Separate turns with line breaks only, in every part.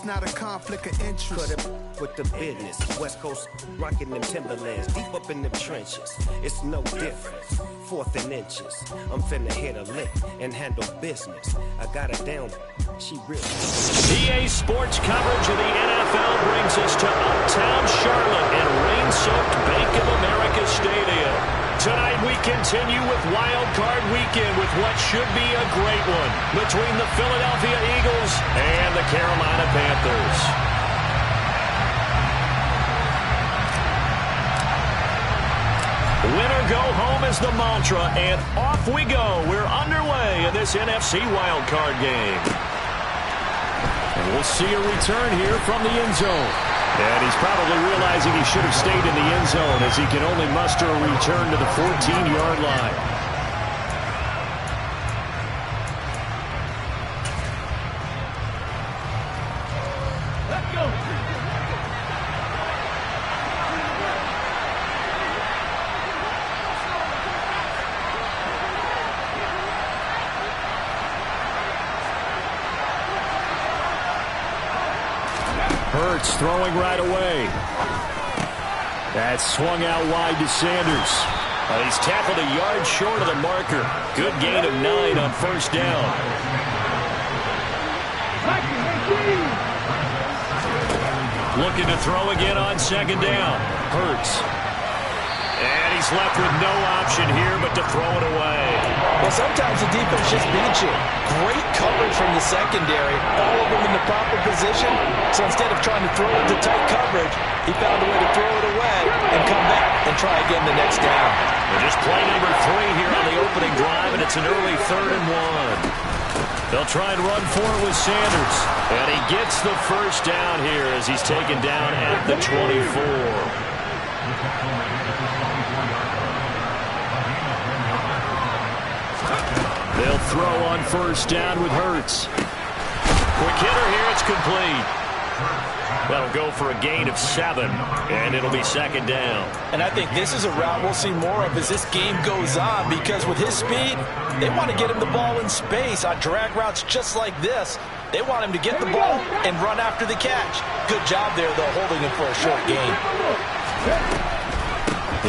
not a conflict of interest.
Cut it with the business. West Coast rocking them Timberlands, deep up in them trenches. It's no difference. 4th and inches. I'm finna hit a lick and handle business. I got it down. She real.
EA Sports coverage of the NFL brings us to Uptown Charlotte and rain-soaked Bank of America Stadium. Tonight we continue with Wild Card Weekend with what should be a great one between the Philadelphia Eagles and the Carolina Panthers. Winner go home is the mantra, and off we go. We're underway in this NFC wildcard game. And we'll see a return here from the end zone. And he's probably realizing he should have stayed in the end zone as he can only muster a return to the 14-yard line. Hurts throwing right away. That's swung out wide to Sanders. He's tackled a yard short of the marker. Good gain of 9 on first down. Looking to throw again on second down. Hurts. And he's left with no option here but to throw it away.
Well, sometimes the defense just beats you. Great coverage from the secondary. All of them in the proper position. So instead of trying to throw into tight coverage, he found a way to throw it away and come back and try again the next down.
We're just play number 3 here on the opening drive, and it's an early 3rd and 1. They'll try and run for it with Sanders. And he gets the first down here as he's taken down at the 24. They'll throw on first down with Hurts. Quick hitter here, it's complete. That'll go for a gain of 7, and it'll be second down.
And I think this is a route we'll see more of as this game goes on, because with his speed, they want to get him the ball in space on drag routes just like this. They want him to get the ball and run after the catch. Good job there, though, holding him for a short gain.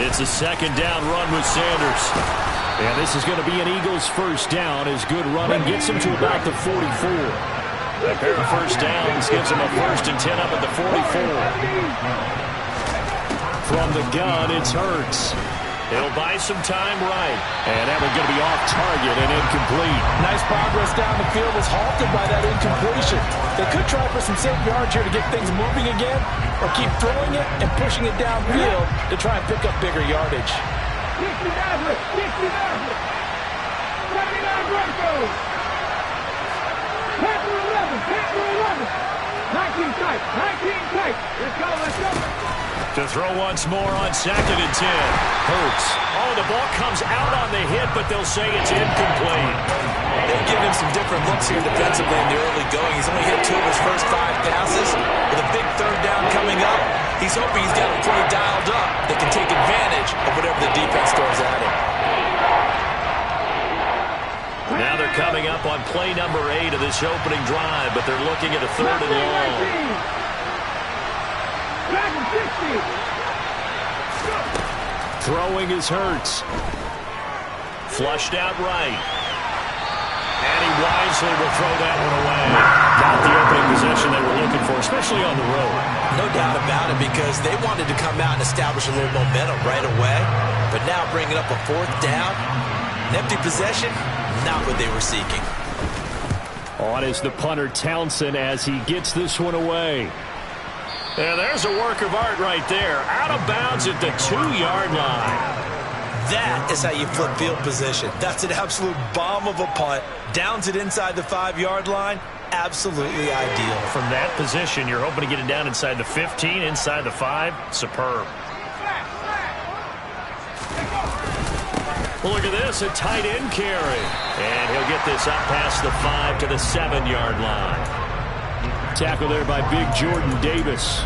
It's a second down run with Sanders. And this is going to be an Eagles first down as good running gets him to about the 44. A pair of first downs gives him a 1st and 10 up at the 44. From the gun, it's Hurts. He'll buy some time right. And that one's going to be off target and incomplete.
Nice progress down the field was halted by that incompletion. They could try for some safe yards here to get things moving again, or keep throwing it and pushing it downfield to try and pick up bigger yardage.
69 Broncos. Panther 11, Panther 11. 19 tight, 19 tight. Let's go, let's go.
To throw once more on 2nd and 10. Hurts. Oh, the ball comes out on the hit, but they'll say it's incomplete.
They've given him some different looks here defensively in the early going. He's only hit 2 of his first 5 passes. With a big 3rd down coming up, he's hoping he's got a play dialed up that can take advantage of whatever the defense throws at him.
Now they're coming up on play number 8 of this opening drive, but they're looking at a 3rd and long. Throwing is Hurts. Flushed out right. And he wisely will throw that one away. Got the opening possession they were looking for, especially on the road.
No doubt about it, because they wanted to come out and establish a little momentum right away. But now bringing up a 4th down, an empty possession, not what they were seeking.
On is the punter Townsend as he gets this one away. And there's a work of art right there. Out of bounds at the 2-yard line.
That is how you flip field position. That's an absolute bomb of a punt. Downs it inside the 5-yard line. Absolutely ideal.
From that position, you're hoping to get it down inside the 15, inside the 5. Superb. Look at this, a tight end carry. And he'll get this up past the 5 to the 7-yard line. Tackle there by big Jordan Davis.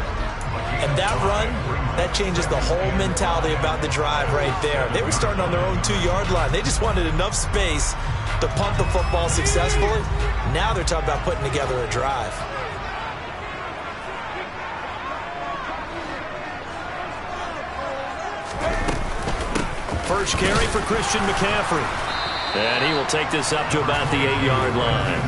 And that run, that changes the whole mentality about the drive right there. They were starting on their own 2-yard line. They just wanted enough space to punt the football successfully. Now they're talking about putting together a drive.
first carry for Christian McCaffrey. And he will take this up to about the 8-yard line.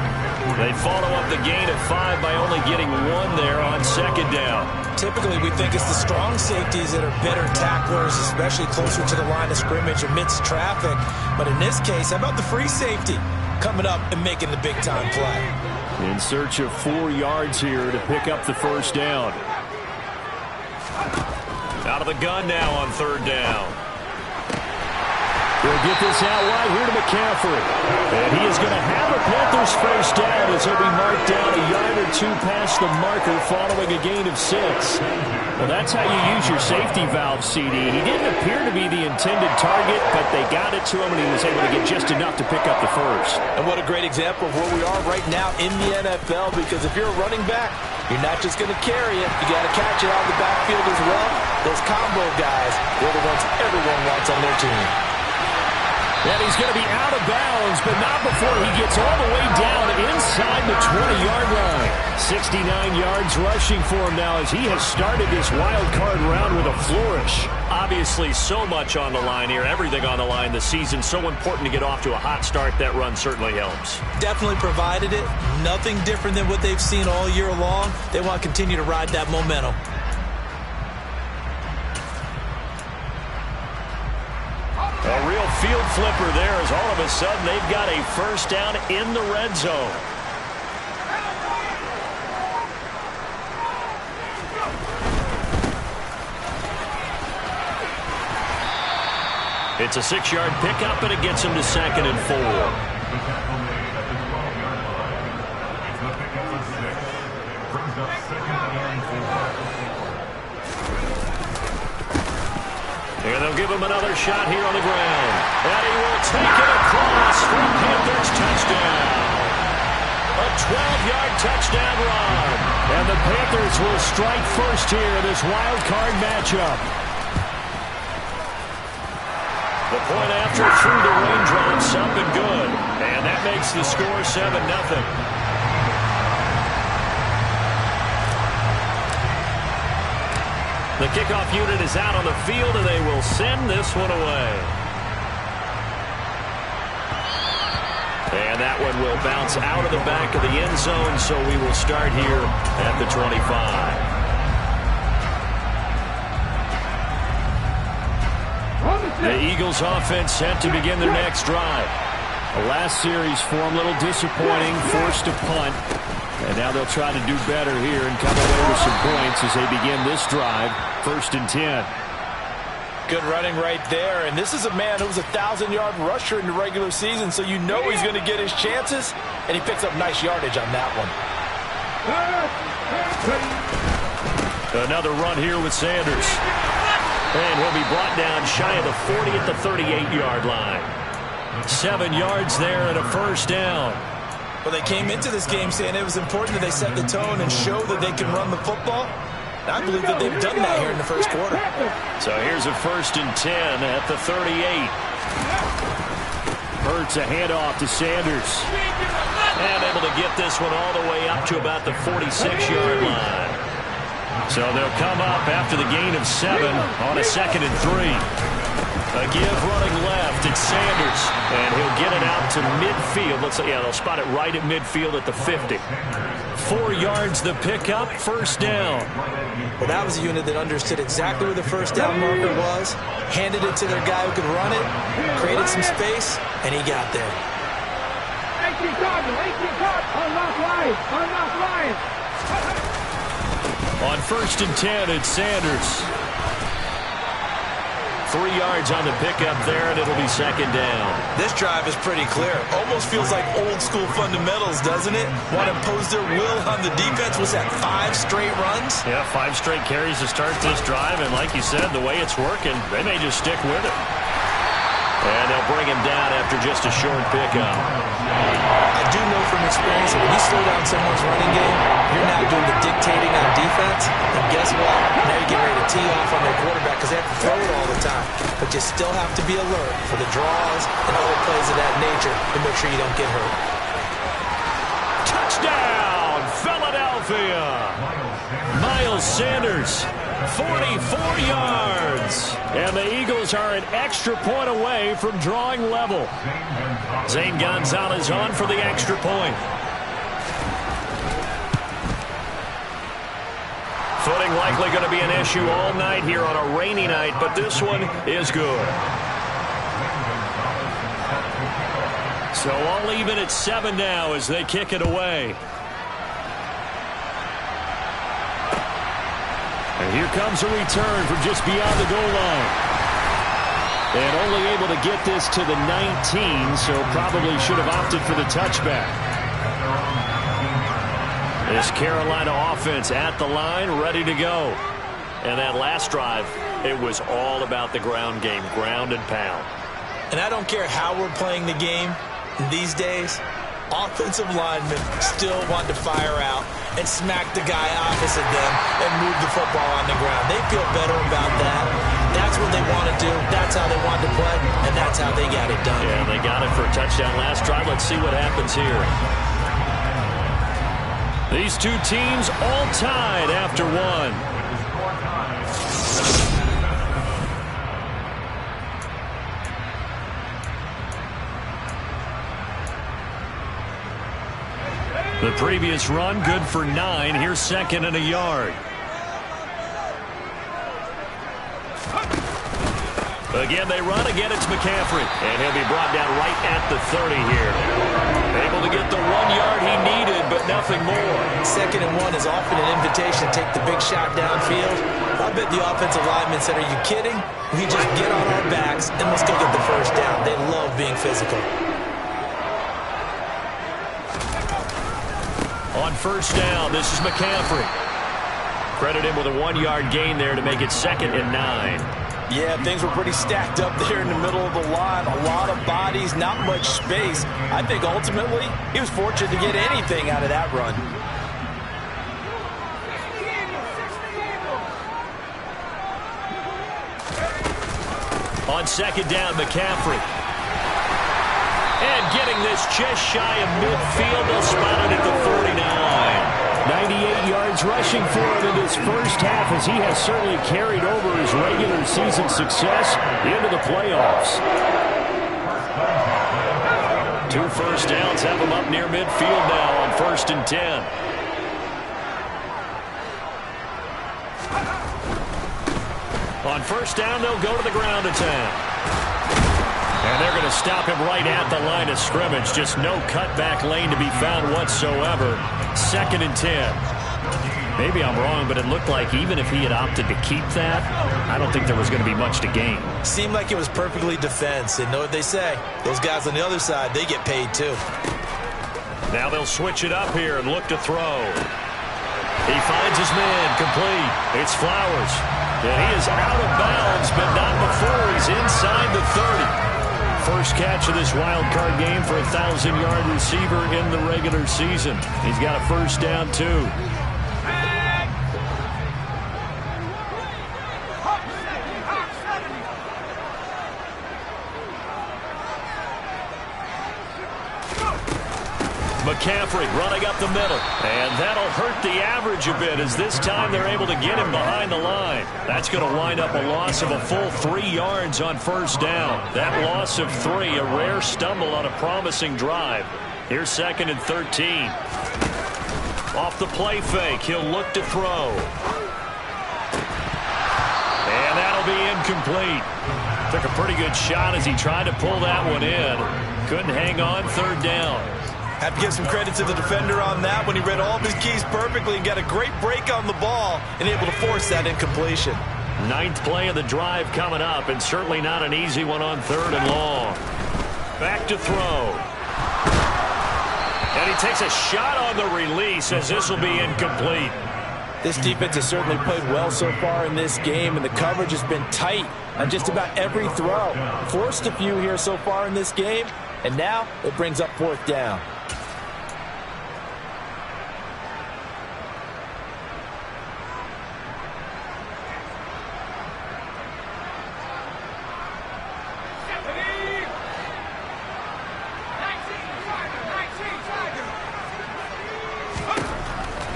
They follow up the gain of 5 by only getting 1 there on second down.
Typically, we think it's the strong safeties that are better tacklers, especially closer to the line of scrimmage amidst traffic. But in this case, how about the free safety coming up and making the big-time play?
In search of 4 yards here to pick up the first down. Out of the gun now on third down. He'll get this out wide here to McCaffrey. And he is going to have a Panthers first down as he'll be marked down a yard or 2 past the marker following a gain of 6. Well, that's how you use your safety valve, CD. He didn't appear to be the intended target, but they got it to him, and he was able to get just enough to pick up the first.
And what a great example of where we are right now in the NFL, because if you're a running back, you're not just going to carry it. You got to catch it out of the backfield as well. Those combo guys, they're the ones everyone wants on their team.
And he's going to be out of bounds, but not before he gets all the way down inside the 20-yard line. 69 yards rushing for him now as he has started this wild card round with a flourish. Obviously, so much on the line here, everything on the line this season. So important to get off to a hot start. That run certainly helps.
Definitely provided it. Nothing different than what they've seen all year long. They want to continue to ride that momentum.
A real field flipper there as all of a sudden they've got a first down in the red zone. It's a 6-yard pickup, and it gets him to 2nd and 4. And they'll give him another shot here on the ground. And he will take it across for a Panthers touchdown. A 12-yard touchdown run. And the Panthers will strike first here in this wild card matchup. The point after through the raindrops, up and good. And that makes the score 7-0. The kickoff unit is out on the field, and they will send this one away. And that one will bounce out of the back of the end zone, so we will start here at the 25. The Eagles offense set to begin their next drive. The last series for them, a little disappointing, forced to punt. And now they'll try to do better here and come away with some points as they begin this drive. 1st and 10.
Good running right there. And this is a man who was a 1,000-yard rusher in the regular season, so you know he's going to get his chances. And he picks up nice yardage on that one.
Another run here with Sanders. And he'll be brought down shy of the 40 at the 38-yard line. 7 yards there and a first down.
Well, they came into this game saying it was important that they set the tone and show that they can run the football. And I believe that they've done that here in the first quarter.
So here's a 1st and 10 at the 38. Hurts a handoff to Sanders. And able to get this one all the way up to about the 46-yard line. So they'll come up after the gain of 7 on a 2nd and 3. A give running left, it's Sanders, and he'll get it out to midfield. They'll spot it right at midfield at the 50. 4 yards the pickup, first down.
Well, that was a unit that understood exactly where the first down marker was, handed it to their guy who could run it, created some space, and he got there.
18 card, unlock line.
On 1st and 10, it's Sanders. 3 yards on the pickup there, and it'll be 2nd down.
This drive is pretty clear. Almost feels like old school fundamentals, doesn't it? Want to impose their will on the defense. Was that 5 straight runs?
Yeah, 5 straight carries to start this drive, and like you said, the way it's working, they may just stick with it. And they'll bring him down after just a short pickup.
I do know from experience that when you slow down someone's running game, you're now doing the dictating on defense. And guess what? Now you're getting ready to tee off on their quarterback because they have to throw it all the time. But you still have to be alert for the draws and other plays of that nature to make sure you don't get hurt.
Touchdown, Philadelphia! Miles Sanders, 44 yards. And the Eagles are an extra point away from drawing level. Zane Gonzalez on for the extra point. Footing likely going to be an issue all night here on a rainy night, but this one is good. So all even at 7 now as they kick it away. And here comes a return from just beyond the goal line. And only able to get this to the 19, so probably should have opted for the touchback. This Carolina offense at the line, ready to go. And that last drive, it was all about the ground game, ground and pound.
And I don't care how we're playing the game these days, offensive linemen still want to fire out and smack the guy opposite them and move the football on the ground. They feel better about that. That's what they want to do. That's how they want to play, and that's how they got it done.
Yeah, they got it for a touchdown last drive. Let's see what happens here. These two teams all tied after one. The previous run, good for 9. Here's 2nd and a yard. Again, they run. Again, it's McCaffrey. And he'll be brought down right at the 30 here. Able to get the 1 yard he needed, but nothing more.
2nd and 1 is often an invitation to take the big shot downfield. I bet the offensive linemen said, are you kidding? We just get on our backs and let's go get the first down. They love being physical.
On first down, this is McCaffrey. Credit him with a 1 yard gain there to make it 2nd and 9.
Yeah, things were pretty stacked up there in the middle of the line. A lot of bodies, not much space. I think ultimately he was fortunate to get anything out of that run.
On 2nd down, McCaffrey. And getting this just shy of midfield, they'll spot it at the 49. 98 yards rushing for him in this first half, as he has certainly carried over his regular season success into the playoffs. 2 first downs have him up near midfield now on 1st and 10. On first down, they'll go to the ground attack. And they're going to stop him right at the line of scrimmage. Just no cutback lane to be found whatsoever. 2nd and 10. Maybe I'm wrong, but it looked like even if he had opted to keep that, I don't think there was going to be much to gain.
Seemed like it was perfectly defense. And know what they say? Those guys on the other side, they get paid too.
Now they'll switch it up here and look to throw. He finds his man, complete. It's Flowers. And he is out of bounds, but not before he's inside the 30. First catch of this wild card game for a 1,000-yard receiver in the regular season. He's got a first down, too. McCaffrey running up the middle. And that'll hurt the average a bit, as this time they're able to get him behind the line. That's going to wind up a loss of a full 3 yards on first down. That loss of 3, a rare stumble on a promising drive. Here's 2nd and 13. Off the play fake, he'll look to throw. And that'll be incomplete. Took a pretty good shot as he tried to pull that one in. Couldn't hang on, 3rd down.
Have to give some credit to the defender on that when he read all of his keys perfectly and got a great break on the ball and able to force that incompletion.
9th play of the drive coming up, and certainly not an easy one on 3rd and long. Back to throw. And he takes a shot on the release, as this will be incomplete.
This defense has certainly played well so far in this game, and the coverage has been tight on just about every throw. Forced a few here so far in this game, and now it brings up 4th down.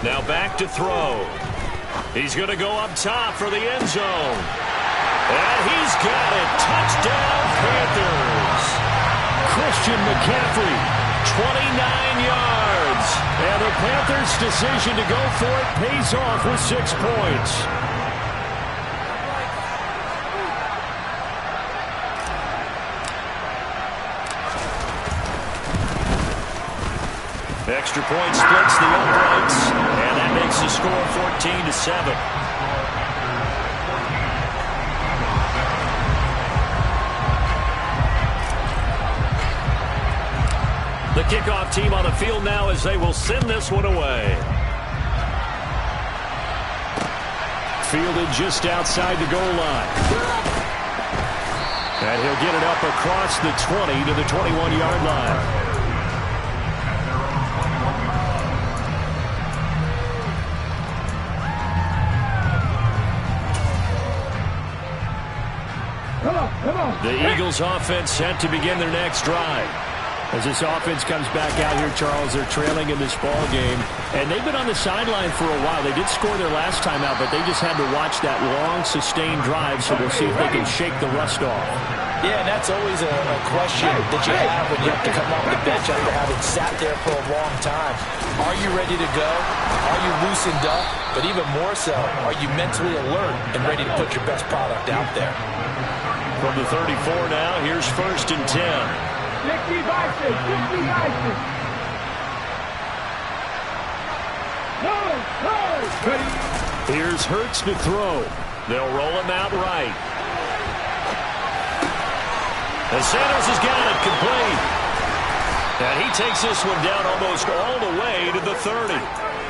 Now back to throw. He's going to go up top for the end zone. And he's got it. Touchdown, Panthers. Christian McCaffrey, 29 yards. And the Panthers' decision to go for it pays off with 6 points. Extra point splits the uprights, and that makes the score 14-7. The kickoff team on the field now as they will send this one away. Fielded just outside the goal line. And he'll get it up across the 20 to the 21-yard line. The Eagles offense set to begin their next drive. As this offense comes back out here, Charles, they're trailing in this ball game. And they've been on the sideline for a while. They did score their last time out, but they just had to watch that long, sustained drive, so we'll see if they can shake the rust off.
Yeah, and that's always a question that you have when you have to come off the bench after having sat there for a long time. Are you ready to go? Are you loosened up? But even more so, are you mentally alert and ready to put your best product out there?
From the 34 now, here's 1st and 10.
60 Bison, 60 Bison.
Here's Hurts to throw. They'll roll him out right. And Sanders has got it complete. And he takes this one down almost all the way to the 30.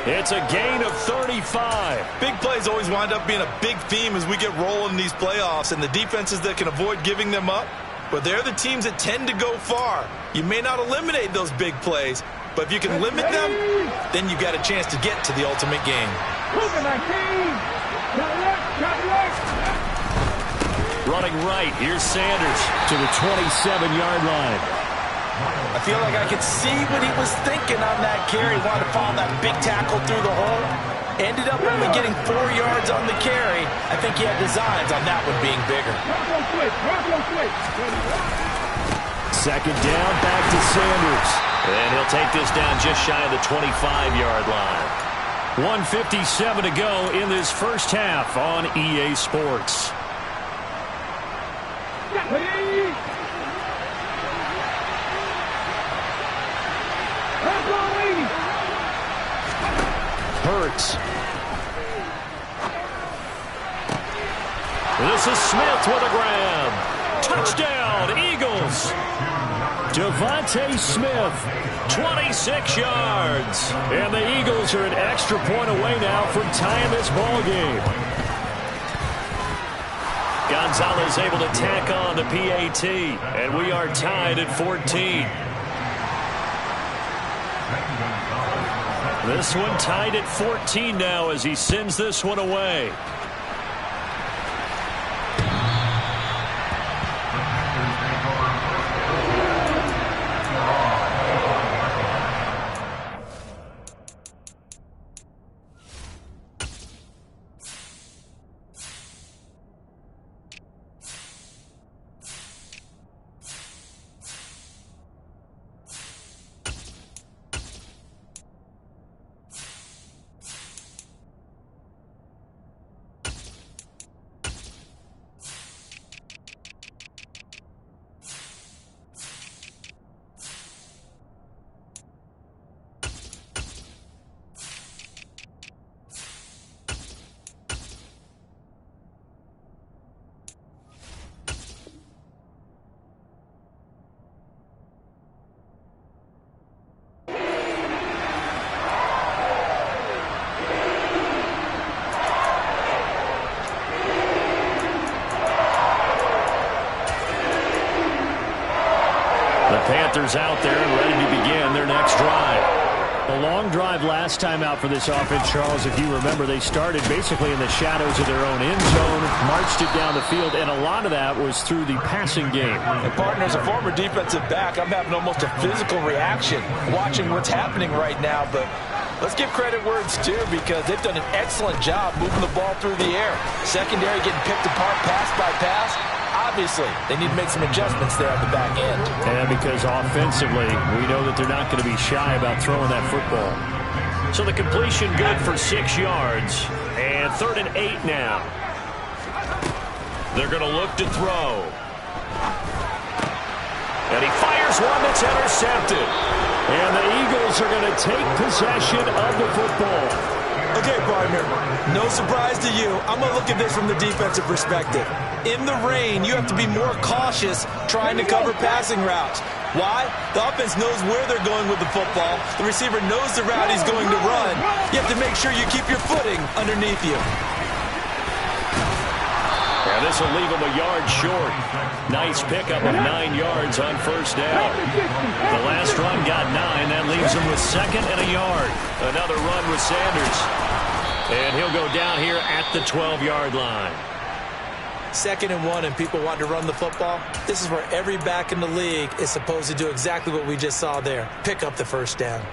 It's a gain of 35.
Big plays always wind up being a big theme as we get rolling in these playoffs, and the defenses that can avoid giving them up, but they're the teams that tend to go far. You may not eliminate those big plays, but if you can limit them, then you've got a chance to get to the ultimate game.
Running right, here's Sanders to the 27-yard line.
I feel like I could see what he was thinking on that carry. He wanted to follow that big tackle through the hole. Ended up only getting 4 yards on the carry. I think he had designs on that one being bigger.
Second down, back to Sanders. And he'll take this down just shy of the 25-yard line. 1:57 to go in this first half on EA Sports. Hurts. This is Smith with a grab. Touchdown, Eagles. Devontae Smith, 26 yards. And the Eagles are an extra point away now from tying this ball game. Gonzalez able to tack on the PAT. And we are tied at 14. This one tied at 14 now as he sends this one away. Panthers out there and ready to begin their next drive. A long drive last time out for this offense, Charles. If you remember, they started basically in the shadows of their own end zone, marched it down the field, and a lot of that was through the passing game.
And partner, as a former defensive back, I'm having almost a physical reaction watching what's happening right now, but Let's give credit where it's due because they've done an excellent job moving the ball through the air. Secondary getting picked apart pass by pass. Obviously, they need to make some adjustments there on the back end.
And because offensively, we know that they're not going to be shy about throwing that football. So the completion good for 6 yards. And 3rd and 8 now. They're going to look to throw. And he fires one that's intercepted. And the Eagles are going to take possession of the football.
Okay, partner, no surprise to you. I'm going to look at this from the defensive perspective. In the rain, you have to be more cautious trying to cover passing routes. Why? The offense knows where they're going with the football. The receiver knows the route he's going to run. You have to make sure you keep your footing underneath you.
And this will leave him a yard short. Nice pickup of 9 yards on 1st down. The last run got 9. That leaves him with 2nd and a yard. Another run with Sanders. And he'll go down here at the 12-yard line.
2nd and 1 and people want to run the football. This is where every back in the league is supposed to do exactly what we just saw there. Pick up the 1st down.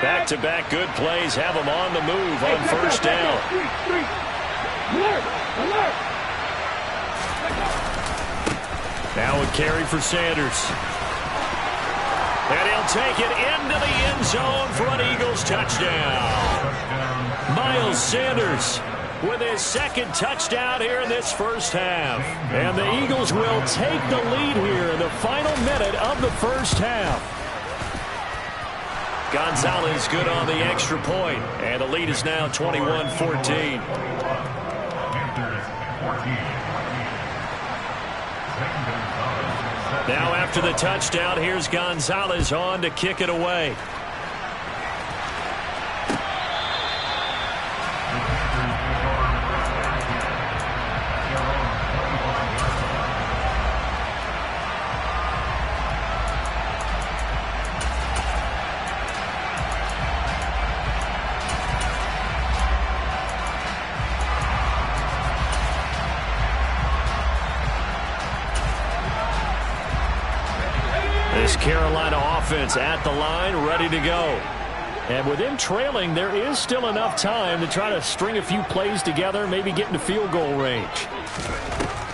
Back-to-back good plays have them on the move on 1st down. Now a carry for Sanders. And he'll take it into the end zone for an Eagles touchdown. Miles Sanders with his 2nd touchdown here in this 1st half. And the Eagles will take the lead here in the final minute of the 1st half. Gonzalez good on the extra point, and the lead is now 21-14. Now after the touchdown, here's Gonzalez on to kick it away. This Carolina offense at the line, ready to go. And with him trailing, there is still enough time to try to string a few plays together, maybe get into field goal range.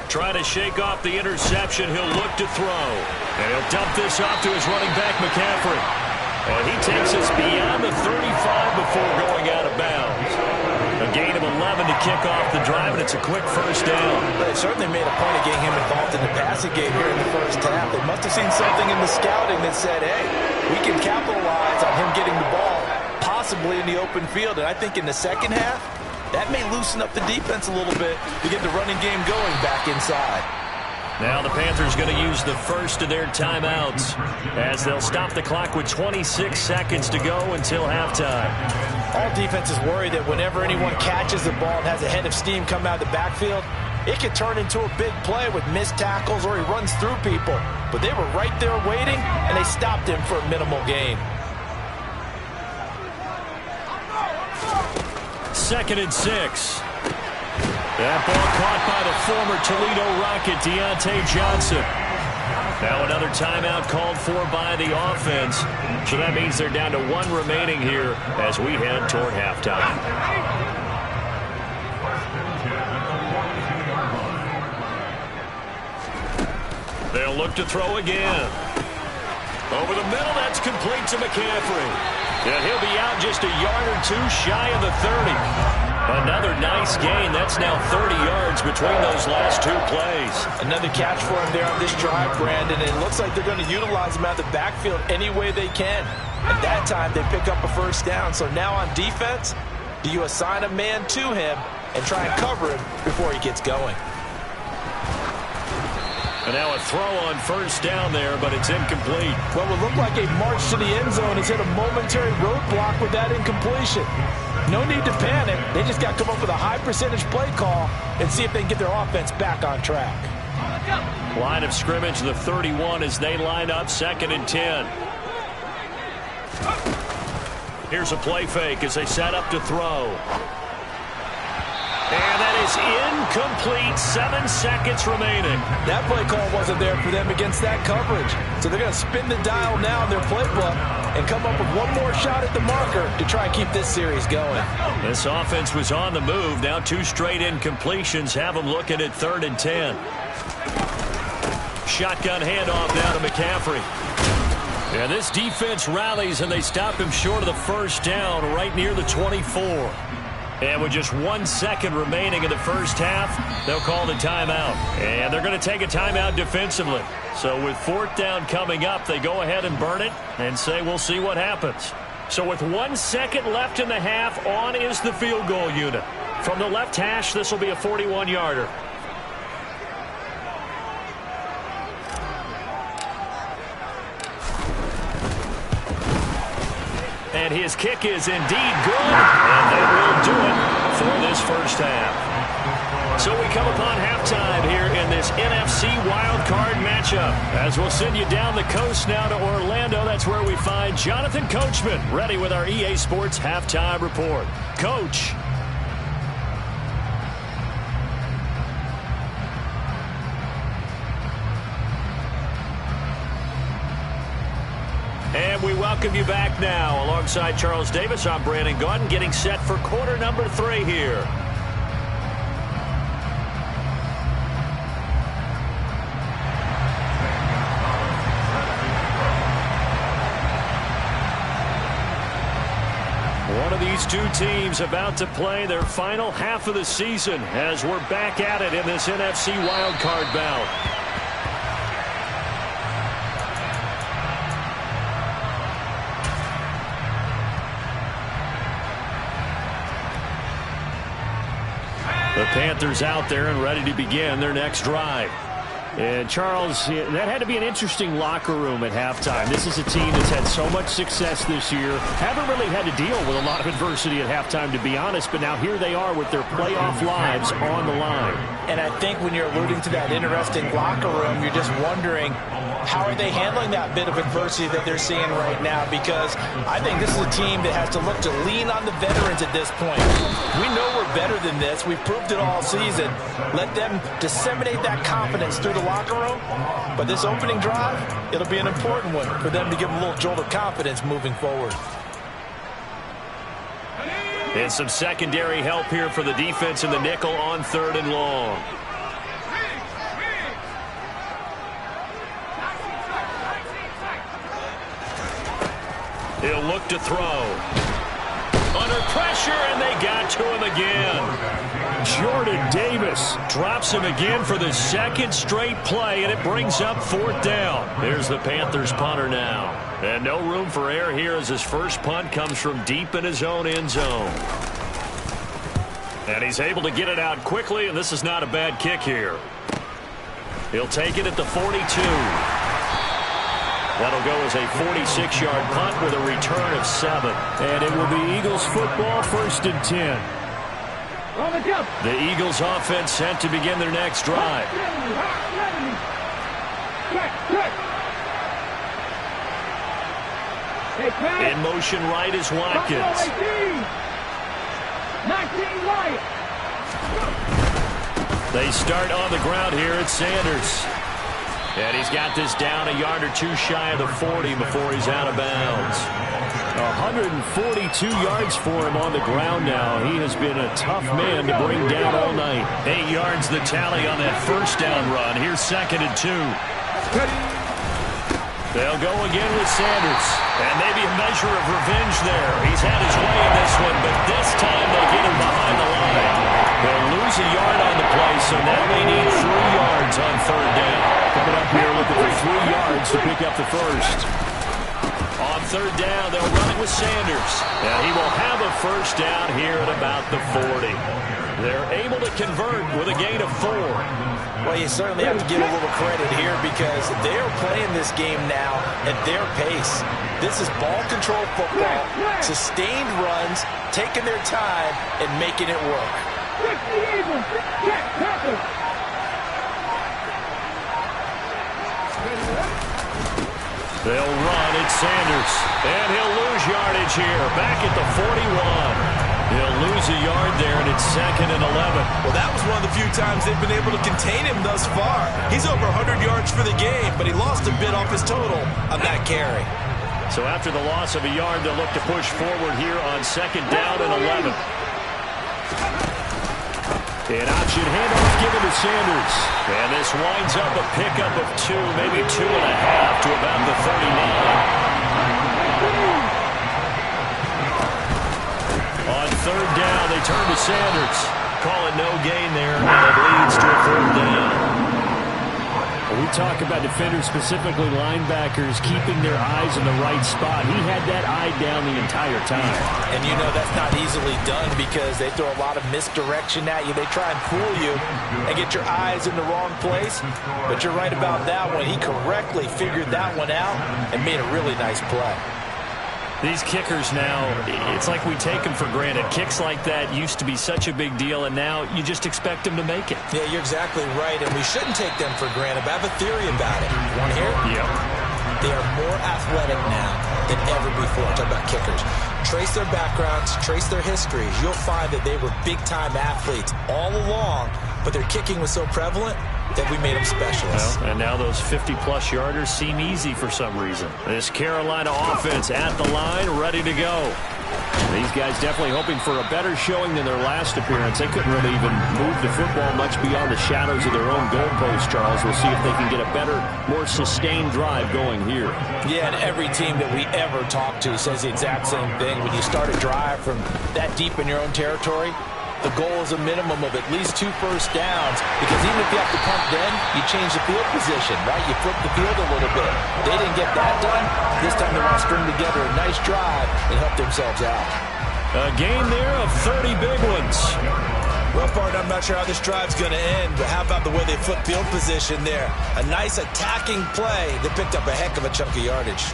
Try to shake off the interception. He'll look to throw. And he'll dump this off to his running back, McCaffrey. And he takes us beyond the 35 before going out of bounds. A gain of 11 to kick off the drive, and it's a quick 1st down.
They certainly made a point of getting him involved in the passing game here in the 1st half. They must have seen something in the scouting that said, hey, we can capitalize on him getting the ball, possibly in the open field. And I think in the 2nd half, that may loosen up the defense a little bit to get the running game going back inside.
Now the Panthers going to use the first of their timeouts as they'll stop the clock with 26 seconds to go until halftime.
All defenses worry that whenever anyone catches the ball and has a head of steam come out of the backfield, it could turn into a big play with missed tackles or he runs through people. But they were right there waiting, and they stopped him for a minimal gain.
2nd and 6. That ball caught by the former Toledo Rocket, Deontay Johnson. Now another timeout called for by the offense. So that means they're down to 1 remaining here as we head toward halftime. They'll look to throw again. Over the middle, that's complete to McCaffrey. And he'll be out just a yard or 2 shy of the 30. Another nice gain. That's now 30 yards between those last 2 plays.
Another catch for him there on this drive, Brandon. It looks like they're going to utilize him out of the backfield any way they can. And that time they pick up a 1st down. So now on defense, do you assign a man to him and try and cover him before he gets going?
And now a throw on 1st down there, but it's incomplete.
What would look like a march to the end zone has hit a momentary roadblock with that incompletion. No need to panic. They just got to come up with a high percentage play call and see if they can get their offense back on track.
Line of scrimmage, the 31 as they line up 2nd and 10. Here's a play fake as they set up to throw. And that is incomplete. 7 seconds remaining.
That play call wasn't there for them against that coverage. So they're going to spin the dial now in their playbook and come up with one more shot at the marker to try and keep this series going.
This offense was on the move. Now 2 straight incompletions have them looking at 3rd and 10. Shotgun handoff now to McCaffrey. Yeah, this defense rallies, and they stop him short of the first down right near the 24. And with just 1 second remaining in the first half, they'll call the timeout. And they're going to take a timeout defensively. So with 4th down coming up, they go ahead and burn it and say we'll see what happens. So with 1 second left in the half, on is the field goal unit. From the left hash, this will be a 41-yarder. And his kick is indeed good. And that will do it for this first half. So we come upon halftime here in this NFC wildcard matchup. As we'll send you down the coast now to Orlando. That's where we find Jonathan Coachman ready with our EA Sports halftime report. Coach. And we welcome you back now. Alongside Charles Davis, I'm Brandon Gaudin, getting set for quarter number 3 here. One of these 2 teams about to play their final half of the season as we're back at it in this NFC wildcard bout. The Panthers out there and ready to begin their next drive. And Charles, that had to be an interesting locker room at halftime. This is a team that's had so much success this year. Haven't really had to deal with a lot of adversity at halftime, to be honest. But now here they are with their playoff lives on the line.
And I think when you're alluding to that interesting locker room, you're just wondering, how are they handling that bit of adversity that they're seeing right now? Because I think this is a team that has to look to lean on the veterans at this point. We know we're better than this. We've proved it all season. Let them disseminate that confidence through the locker room. But this opening drive, it'll be an important one for them to give them a little jolt of confidence moving forward.
And some secondary help here for the defense in the nickel on 3rd and long. He'll look to throw. Under pressure, and they got to him again. Jordan Davis drops him again for the 2nd straight play, and it brings up 4th down. There's the Panthers punter now. And no room for error here as his first punt comes from deep in his own end zone. And he's able to get it out quickly, and this is not a bad kick here. He'll take it at the 42. That'll go as a 46-yard punt with a return of 7. And it will be Eagles football, 1st and 10. The Eagles offense set to begin their next drive. In motion right is Watkins.
19 right.
They start on the ground here at Sanders. And he's got this down a yard or 2 shy of the 40 before he's out of bounds. 142 yards for him on the ground now. He has been a tough man to bring down all night. 8 yards the tally on that first down run. Here's 2nd and 2. They'll go again with Sanders. And maybe a measure of revenge there. He's had his way in this one, but this time they get him behind the line. They'll lose a yard on the play, so now they need 3 yards on 3rd down. Coming up here looking for 3 yards to pick up the first. On 3rd down, they'll run it with Sanders. And he will have a first down here at about the 40. They're able to convert with a gain of 4.
Well, you certainly have to give a little credit here because they're playing this game now at their pace. This is ball control football, sustained runs, taking their time, and making it work.
They'll run at Sanders, and he'll lose yardage here, back at the 41. He'll lose a yard there, and it's 2nd and 11.
Well, that was one of the few times they've been able to contain him thus far. He's over 100 yards for the game, but he lost a bit off his total on that carry.
So after the loss of a yard, they'll look to push forward here on 2nd down and 11. An option handoff given to Sanders. And this winds up a pickup of 2, maybe 2.5 to about the 39. On 3rd down, they turn to Sanders. Call it no gain there, and it leads to a 3rd down.
We talk about defenders, specifically linebackers, keeping their eyes in the right spot. He had that eye down the entire time.
And you know that's not easily done because they throw a lot of misdirection at you. They try and fool you and get your eyes in the wrong place. But you're right about that one. He correctly figured that one out and made a really nice play.
These kickers now, it's like we take them for granted. Kicks like that used to be such a big deal, and now you just expect them to make it.
Yeah, you're exactly right, and we shouldn't take them for granted. But I have a theory about it. You want to hear it?
Yep.
They are more athletic now than ever before. I'm talking about kickers. Trace their backgrounds, trace their histories. You'll find that they were big-time athletes all along, but their kicking was so prevalent that we made them specialists.
Well, and now those 50-plus yarders seem easy for some reason. This Carolina offense at the line, ready to go. These guys definitely hoping for a better showing than their last appearance. They couldn't really even move the football much beyond the shadows of their own goalpost, Charles. We'll see if they can get a better, more sustained drive going here.
Yeah, and every team that we ever talk to says the exact same thing. When you start a drive from that deep in your own territory, the goal is a minimum of at least 2 first downs, because even if you have to punt then, you change the field position, right? You flip the field a little bit. They didn't get that done. This time they want to string together a nice drive and help themselves out.
A gain there of 30 big ones.
Well, Bart, I'm not sure how this drive's going to end, but how about the way they flip field position there? A nice attacking play that picked up a heck of a chunk of yardage.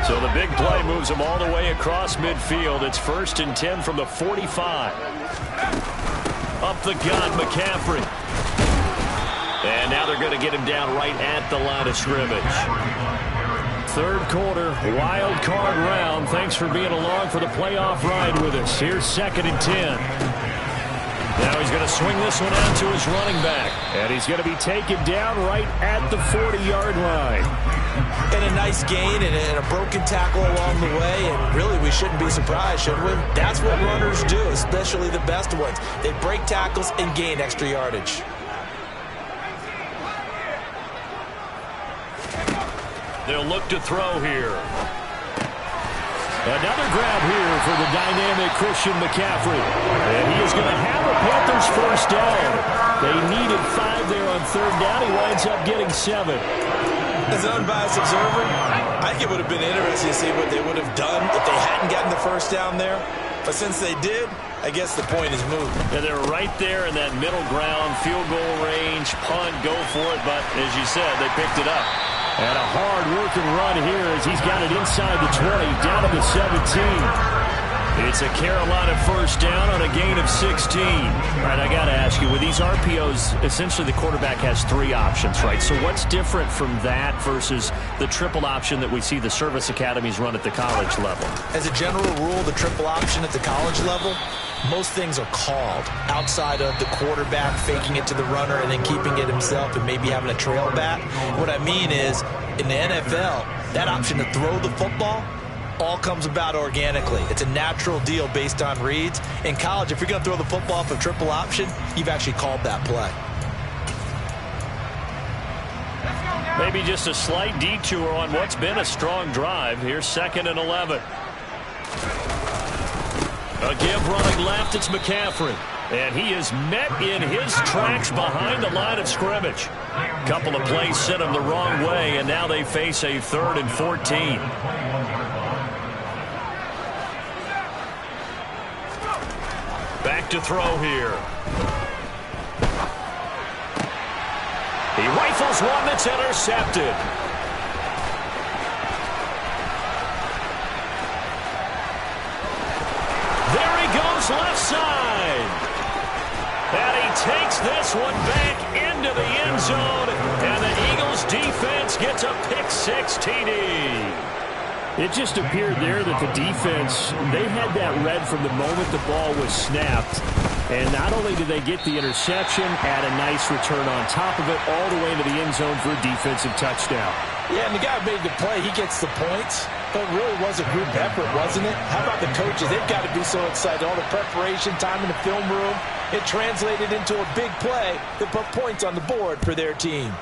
So the big play moves them all the way across midfield. It's 1st and 10 from the 45. Up the gun, McCaffrey. And now they're going to get him down right at the line of scrimmage. 3rd quarter, wild card round. Thanks for being along for the playoff ride with us. Here's 2nd and 10. Now he's going to swing this one out to his running back. And he's going to be taken down right at the 40-yard line.
And a nice gain and a broken tackle along the way, and really we shouldn't be surprised, should we? That's what runners do, especially the best ones. They break tackles and gain extra yardage.
They'll look to throw here. Another grab here for the dynamic Christian McCaffrey. And he is going to have a Panthers first down. They needed 5 there on 3rd down. He winds up getting 7.
As an unbiased observer, I think it would have been interesting to see what they would have done if they hadn't gotten the first down there. But since they did, I guess the point is moved.
Yeah, they're right there in that middle ground, field goal range, punt, go for it. But as you said, they picked it up. And a hard-working run here as he's got it inside the 20, down to the 17. It's a Carolina first down on a gain of 16. All right, I got to ask you, with these RPOs, essentially the quarterback has 3 options, right? So what's different from that versus the triple option that we see the service academies run at the college level?
As a general rule, the triple option at the college level, most things are called outside of the quarterback faking it to the runner and then keeping it himself and maybe having a trail back. What I mean is, in the NFL, that option to throw the football all comes about organically. It's a natural deal based on reads. In college, if you're going to throw the football off a triple option, you've actually called that play.
Maybe just a slight detour on what's been a strong drive. Here's 2nd and 11. A give running left, it's McCaffrey. And he is met in his tracks behind the line of scrimmage. Couple of plays sent him the wrong way, and now they face a 3rd and 14. Back to throw here. He rifles one that's intercepted. There he goes left side. And he takes this one back into the end zone. And the Eagles defense gets a pick 6 TD.
It just appeared there that the defense, they had that read from the moment the ball was snapped. And not only did they get the interception, add a nice return on top of it, all the way into the end zone for a defensive touchdown.
Yeah, and the guy made the play. He gets the points. But it really was a group effort, wasn't it? How about the coaches? They've got to be so excited. All the preparation, time in the film room. It translated into a big play that put points on the board for their team.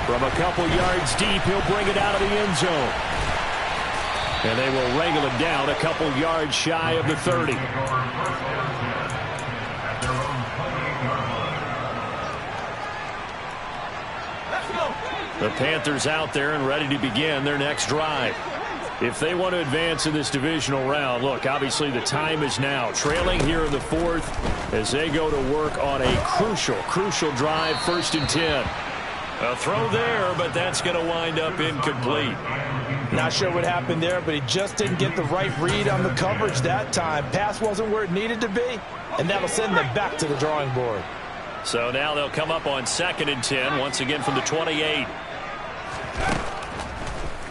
From a couple yards deep, he'll bring it out of the end zone. And they will wrangle him down a couple yards shy of the 30. The Panthers out there and ready to begin their next drive. If they want to advance in this divisional round, look, obviously the time is now. Trailing here in the fourth as they go to work on a crucial drive, 1st and 10. A throw there, but that's going to wind up incomplete.
Not sure what happened there, but he just didn't get the right read on the coverage that time. Pass wasn't where it needed to be, and that'll send them back to the drawing board.
So now they'll come up on 2nd and 10, once again from the 28.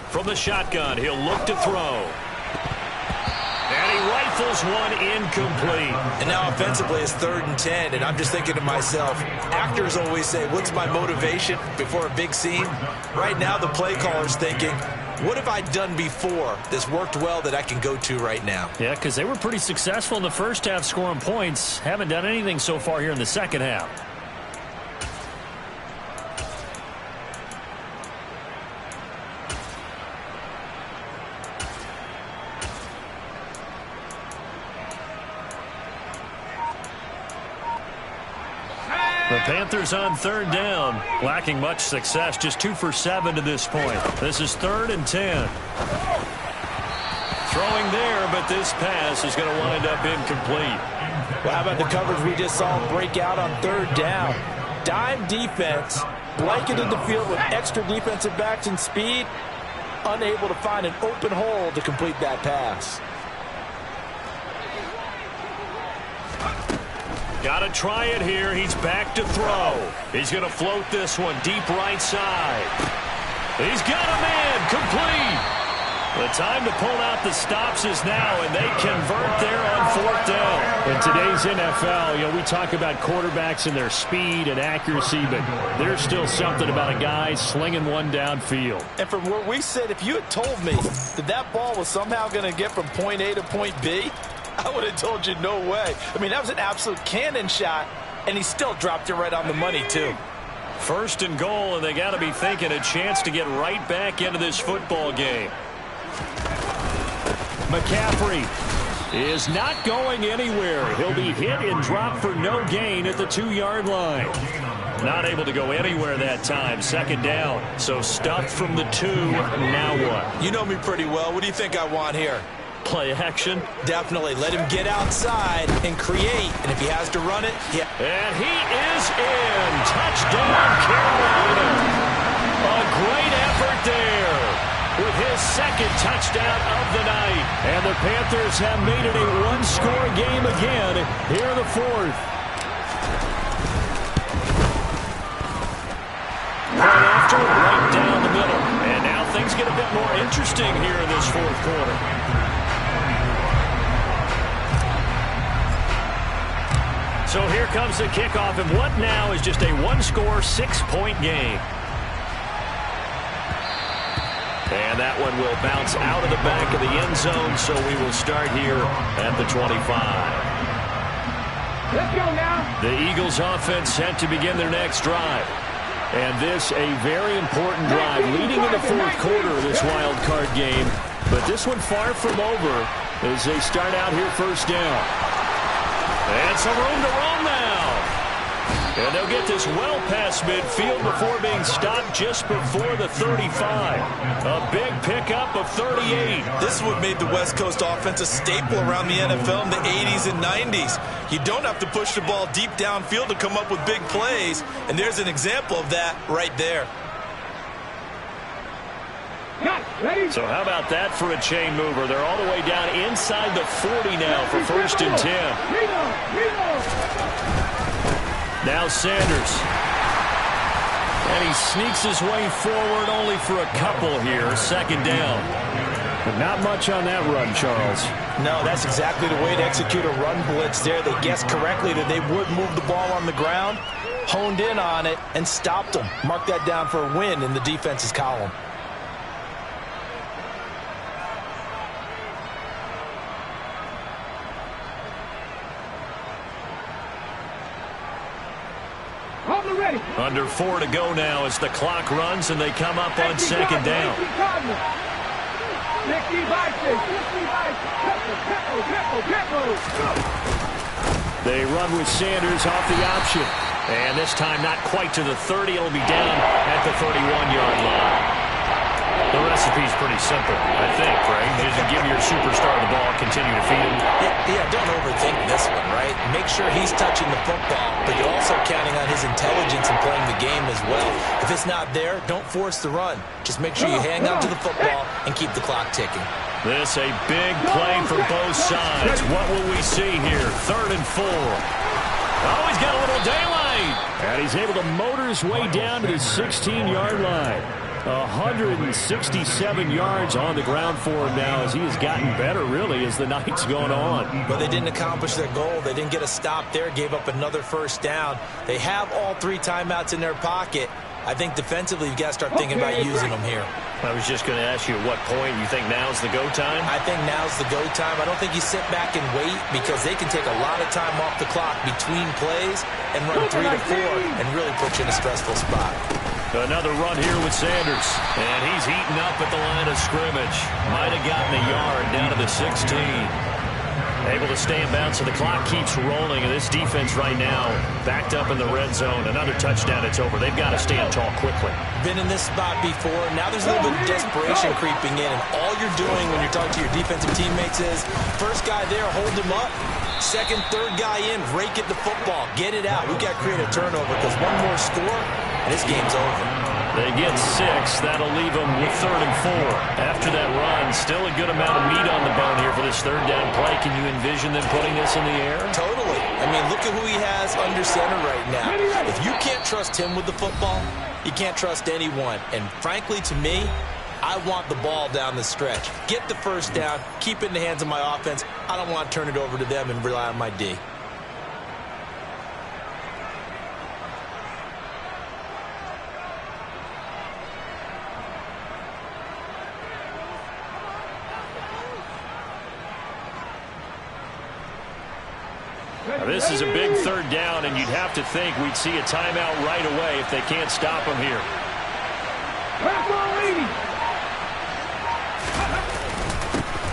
From the shotgun, he'll look to throw. And he rifles one incomplete.
And now offensively it's 3rd and 10, and I'm just thinking to myself, actors always say, what's my motivation before a big scene? Right now the play caller's thinking, what have I done before that's worked well that I can go to right now?
Yeah, because they were pretty successful in the first half scoring points. Haven't done anything so far here in the second half. The Panthers on 3rd down, lacking much success, just 2 for 7 to this point. This is 3rd and 10. Throwing there, but this pass is going to wind up incomplete.
Well, how about the coverage we just saw break out on 3rd down? Dime defense, blanketed the field with extra defensive backs and speed, unable to find an open hole to complete that pass.
Got to try it here. He's back to throw. He's going to float this one deep right side. He's got a man complete. The time to pull out the stops is now, and they convert there on 4th down. In today's NFL, we talk about quarterbacks and their speed and accuracy, but there's still something about a guy slinging one downfield.
And from where we sit, if you had told me that ball was somehow going to get from point A to point B, I would have told you no way. I mean, that was an absolute cannon shot, and he still dropped it right on the money, too.
1st and goal, and they got to be thinking a chance to get right back into this football game. McCaffrey is not going anywhere. He'll be hit and dropped for no gain at the 2-yard line. Not able to go anywhere that time. 2nd down. So stuffed from the 2. Now what?
You know me pretty well. What do you think I want here?
Play action.
Definitely. Let him get outside and create. And if he has to run it, yeah.
And he is in. Touchdown, Carolina. A great effort there with his 2nd touchdown of the night. And the Panthers have made it a 1-score game again here in the 4th. Right after, right down the middle. And now things get a bit more interesting here in this 4th quarter. So here comes the kickoff, and what now is just a 1-score, 6-point game. And that one will bounce out of the back of the end zone, so we will start here at the 25.
Let's go now.
The Eagles offense set to begin their next drive. And this a very important drive leading in the 4th quarter of this wild card game. But this one far from over as they start out here 1st down. And some room to run now. And they'll get this well past midfield before being stopped just before the 35. A big pickup of 38.
This is what made the West Coast offense a staple around the NFL in the 80s and 90s. You don't have to push the ball deep downfield to come up with big plays. And there's an example of that right there.
So how about that for a chain mover? They're all the way down inside the 40 now for 1st and 10. Now Sanders.
And he sneaks his way forward only for a couple here. Second down.
But not much on that run, Charles.
No, that's exactly the way to execute a run blitz there. They guessed correctly that they would move the ball on the ground, honed in on it, and stopped them. Mark that down for a win in the defense's column.
Under 4 to go now as the clock runs and they come up on second down. They run with Sanders off the option. And this time not quite to the 30. It'll be down at the 31-yard line. The recipe's pretty simple, I think, right? You just give your superstar the ball, continue to feed him.
Yeah, don't overthink this one, right? Make sure he's touching the football, but you're also counting on his intelligence in playing the game as well. If it's not there, don't force the run. Just make sure you hang on to the football and keep the clock ticking.
This a big play for both sides. What will we see here? 3rd and 4. Oh, he's got a little daylight. And he's able to motor his way down to the 16-yard line. 167 yards on the ground for him now as he has gotten better, really, as the night's gone on.
But they didn't accomplish their goal. They didn't get a stop there, gave up another first down. They have all 3 timeouts in their pocket. I think defensively, you've got to start thinking about using them here.
I was just going to ask you at what point you think now's the go time?
I think now's the go time. I don't think you sit back and wait because they can take a lot of time off the clock between plays and run 3 to 4 and really put you in a stressful spot.
Another run here with Sanders. And he's eaten up at the line of scrimmage. Might have gotten a yard down to the 16. Able to stay in bounds, so the clock keeps rolling. And this defense right now backed up in the red zone. Another touchdown, it's over. They've got to stand tall quickly.
Been in this spot before. Now there's a little bit of desperation creeping in. And all you're doing when you're talking to your defensive teammates is, first guy there, hold him up. Second, third guy in, rake at the football. Get it out. We've got to create a turnover because one more score, and this game's over.
They get 6. That'll leave them with 3rd and 4. After that run, still a good amount of meat on the bone here for this 3rd down play. Can you envision them putting this in the air?
Totally. I mean, look at who he has under center right now. If you can't trust him with the football, you can't trust anyone. And frankly, to me, I want the ball down the stretch. Get the first down, keep it in the hands of my offense. I don't want to turn it over to them and rely on my D.
Now, this is a big 3rd down, and you'd have to think we'd see a timeout right away if they can't stop him here.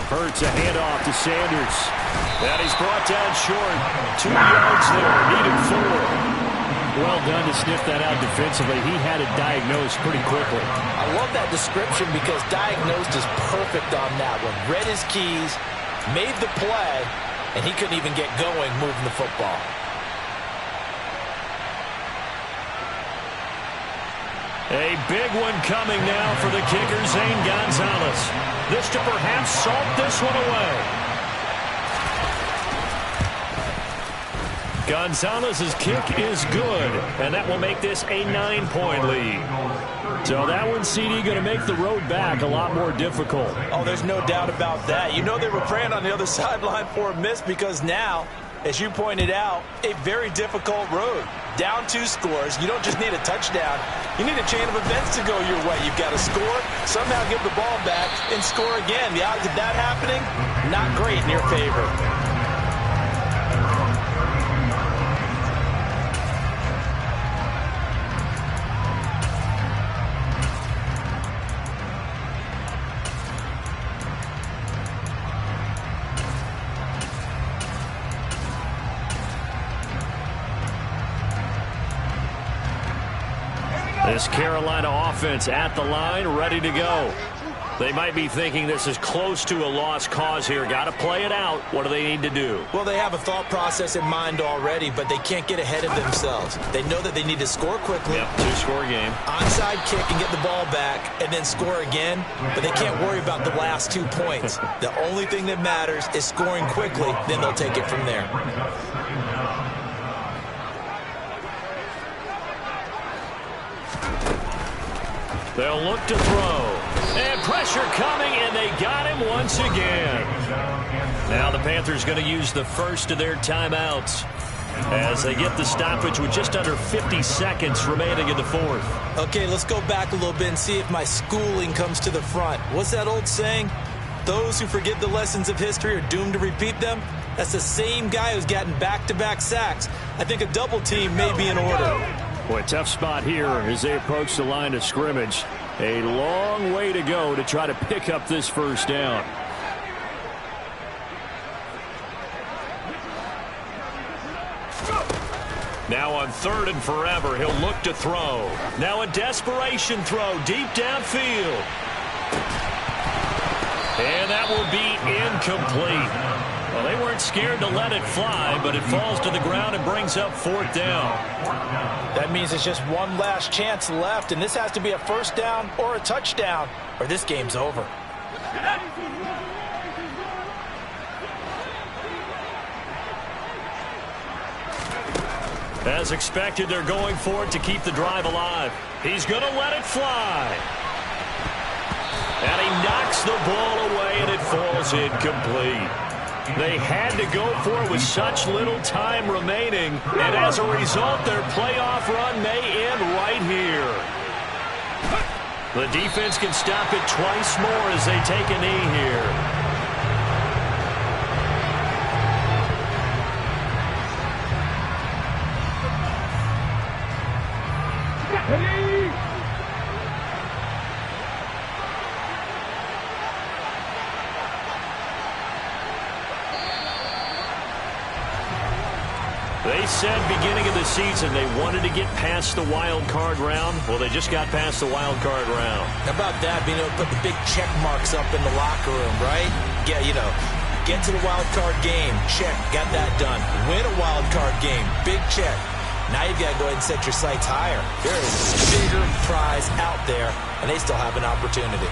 Hurts a handoff to Sanders. And he's brought down short. 2 yards there, needed 4. Well done to sniff that out defensively. He had it diagnosed pretty quickly.
I love that description because diagnosed is perfect on that one. Read his keys, made the play, and he couldn't even get going moving the football.
A big one coming now for the kicker, Zane Gonzalez. This to perhaps salt this one away. Gonzalez's kick is good, and that will make this a 9-point lead. So that one, CD, going to make the road back a lot more difficult.
Oh, there's no doubt about that. You know they were praying on the other sideline for a miss because now, as you pointed out, a very difficult road. Down 2 scores. You don't just need a touchdown. You need a chain of events to go your way. You've got to score, somehow give the ball back, and score again. The odds of that happening, not great in your favor.
This Carolina offense at the line, ready to go. They might be thinking this is close to a lost cause here. Got to play it out. What do they need to do?
Well, they have a thought process in mind already, but they can't get ahead of themselves. They know that they need to score quickly.
Yep, 2-score game.
Onside kick and get the ball back and then score again, but they can't worry about the last 2 points. The only thing that matters is scoring quickly, then they'll take it from there.
They'll look to throw. And pressure coming, and they got him once again. Now the Panthers going to use the first of their timeouts as they get the stoppage with just under 50 seconds remaining in the fourth.
Okay, let's go back a little bit and see if my schooling comes to the front. What's that old saying? Those who forget the lessons of history are doomed to repeat them. That's the same guy who's gotten back-to-back sacks. I think a double team may be in order.
Boy, tough spot here as they approach the line of scrimmage. A long way to go to try to pick up this first down. Now on 3rd and forever, he'll look to throw. Now a desperation throw deep downfield. And that will be incomplete. Well, they weren't scared to let it fly, but it falls to the ground and brings up 4th down.
That means it's just one last chance left, and this has to be a first down or a touchdown, or this game's over.
As expected, they're going for it to keep the drive alive. He's going to let it fly. And he knocks the ball away, and it falls incomplete. They had to go for it with such little time remaining, and as a result, their playoff run may end right here. The defense can stop it twice more as they take a knee here. They said beginning of the season they wanted to get past the wild card round. Well, they just got past the wild card round.
How about that, being able to put the big check marks up in the locker room, right? Yeah, get to the wild card game. Check, got that done. Win a wild card game. Big check. Now you've got to go ahead and set your sights higher. There is a bigger prize out there, and they still have an opportunity.